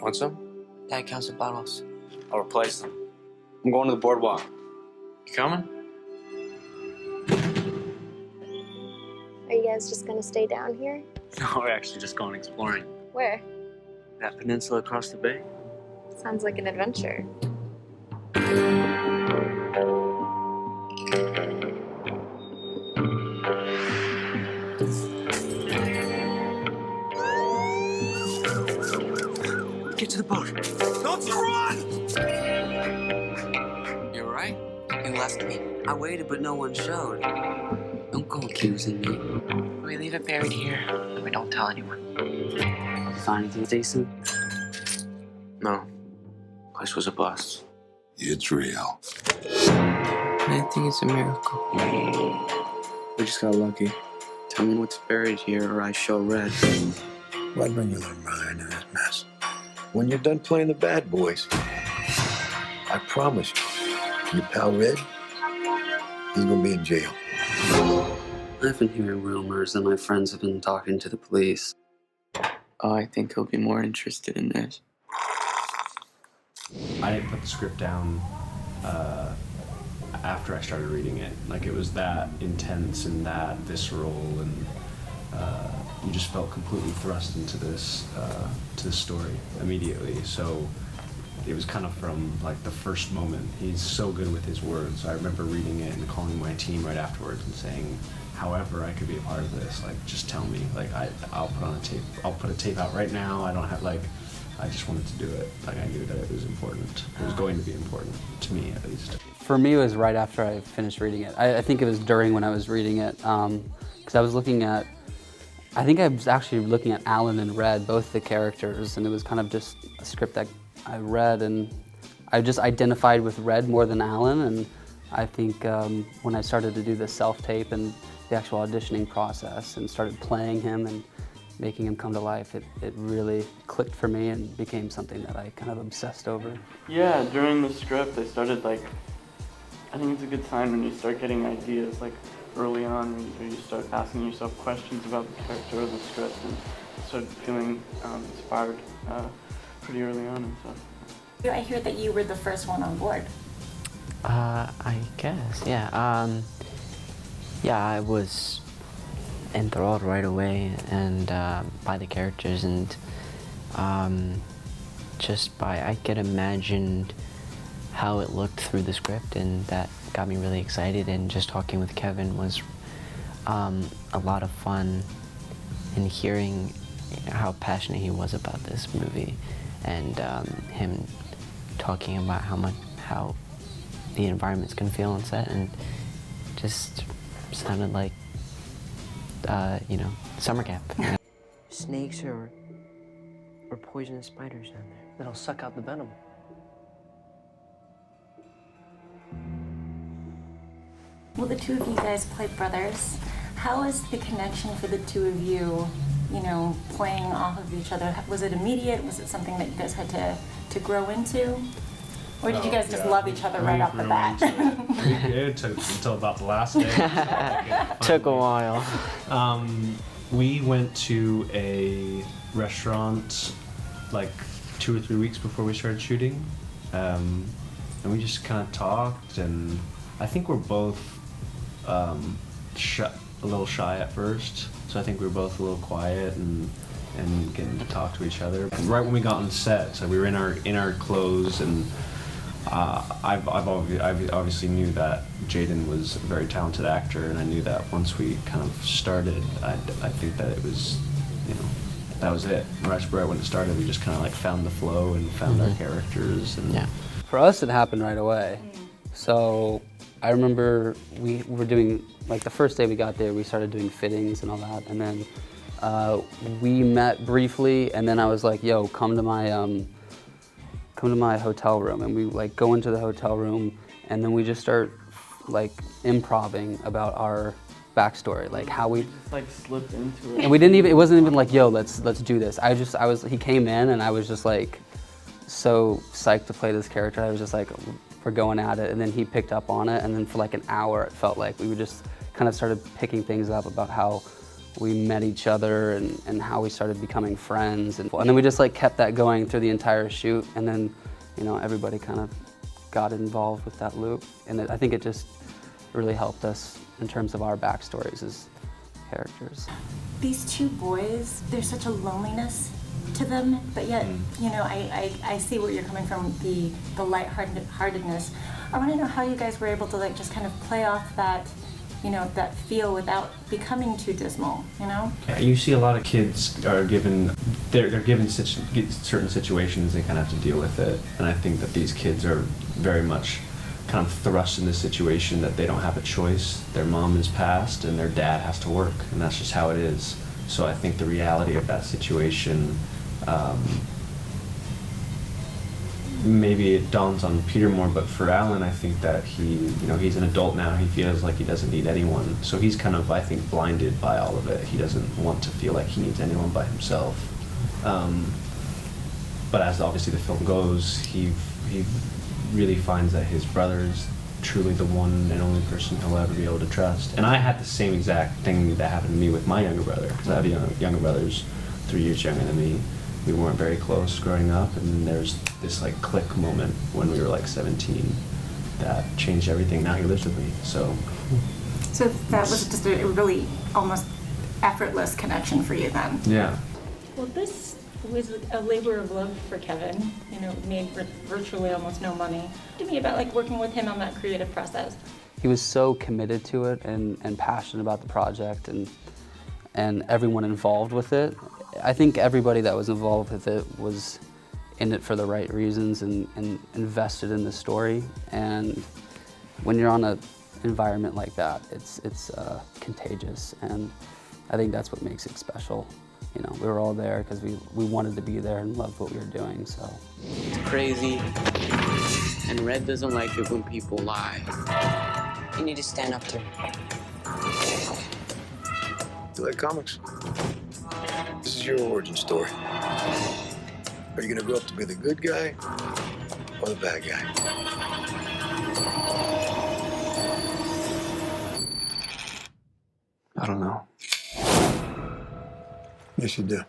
Want some? Dad counts the bottles. I'll replace them. I'm going to the boardwalk. You coming? Are you guys just gonna stay down here? No, we're actually just going exploring. Where? That peninsula across the bay. Sounds like an adventure. Get to the boat. Don't run! You alright? You left me. I waited, but no one showed. Don't go accusing me. We leave it buried here, and we don't tell anyone. You find anything decent? No. Place was a bust. It's real. I think it's a miracle. We just got lucky. Tell me what's buried here, or I show red. Why'd bring your little brother into this mess? When you're done playing the bad boys, I promise you, your pal Red, he's gonna be in jail. I've been hearing rumors that my friends have been talking to the police. Oh, I think he'll be more interested in this. I didn't put the script down after I started reading it. Like, it was that intense and that visceral, and you just felt completely thrust into this story immediately. So it was kind of from like the first moment. He's so good with his words. I remember reading it and calling my team right afterwards and saying, however I could be a part of this, like, just tell me. Like, I'll put on a tape. I'll put a tape out right now. I don't have, like, I just wanted to do it. Like, I knew that it was important. It was going to be important, to me at least. For me, it was right after I finished reading it. I think it was during when I was reading it, because I was looking at, I think I was actually looking at Alan and Red, both the characters, and it was kind of just a script that I read, and I just identified with Red more than Alan, and I think when I started to do the self-tape and the actual auditioning process and started playing him and making him come to life, it really clicked for me and became something that I kind of obsessed over. Yeah, during the script I started, like, I think it's a good sign when you start getting ideas, like, early on, when you start asking yourself questions about the character or the script, and start feeling inspired pretty early on and stuff. I hear that you were the first one on board. I guess, yeah. Yeah, I was enthralled right away and by the characters, and I could imagine how it looked through the script, and that got me really excited. And just talking with Kevin was a lot of fun, and hearing how passionate he was about this movie, and him talking about how the environments can feel on set, and just sounded like summer camp. Snakes or poisonous spiders down there that'll suck out the venom. Well, the two of you guys play brothers. How is the connection for the two of you, playing off of each other? Was it immediate? Was it something that you guys had to grow into? Or did you guys just love each other right off the bat? It took until about the last day. Took a while. We went to a restaurant like 2 or 3 weeks before we started shooting, and we just kind of talked, and I think we're both a little shy at first, so I think we were both a little quiet and getting to talk to each other. And right when we got on set, so we were in our clothes, and I obviously knew that Jaeden was a very talented actor, and I knew that once we kind of started, I think that it was, that was it. Right when it started, we just kind of like found the flow and found our characters. And yeah. For us, it happened right away. So I remember we were doing, like, the first day we got there, we started doing fittings and all that, and then we met briefly, and then I was like, yo, come to my hotel room, and we like go into the hotel room, and then we just start like improvising about our backstory, like how we just like slipped into it. And we didn't even, it wasn't even like, yo, let's do this. He came in, and I was just like so psyched to play this character. I was just like, we're going at it, and then he picked up on it, and then for like an hour it felt like we just kind of started picking things up about how we met each other and how we started becoming friends. And then we just like kept that going through the entire shoot. And then, you know, everybody kind of got involved with that loop. And I think it just really helped us in terms of our backstories as characters. These two boys, there's such a loneliness to them, but yet, you know, I see where you're coming from, the lightheartedness. I want to know how you guys were able to like just kind of play off that, you know, that feel without becoming too dismal, you know? Yeah, you see a lot of kids are given, they're given certain situations, they kind of have to deal with it. And I think that these kids are very much kind of thrust in this situation that they don't have a choice. Their mom is passed and their dad has to work, and that's just how it is. So I think the reality of that situation, maybe it dawns on Peter more, but for Alan, I think that he's an adult now. He feels like he doesn't need anyone. So he's kind of, I think, blinded by all of it. He doesn't want to feel like he needs anyone by himself. But as obviously the film goes, he really finds that his brother is truly the one and only person he'll ever be able to trust. And I had the same exact thing that happened to me with my younger brother, because I have younger brothers 3 years younger than me. We weren't very close growing up, and then there's this like click moment when we were like 17 that changed everything. Now he lives with me, so. So that was just a really almost effortless connection for you then. Yeah. Well, this was a labor of love for Kevin, you know, made virtually almost no money. Talk to me about like working with him on that creative process. He was so committed to it and passionate about the project and everyone involved with it. I think everybody that was involved with it was in it for the right reasons and invested in the story. And when you're on an environment like that, it's contagious, and I think that's what makes it special. You know, we were all there because we wanted to be there and loved what we were doing, so. It's crazy, and Red doesn't like it when people lie. You need to stand up to him. You like comics? This is your origin story. Are you gonna grow up to be the good guy or the bad guy? I don't know. Yes, you do.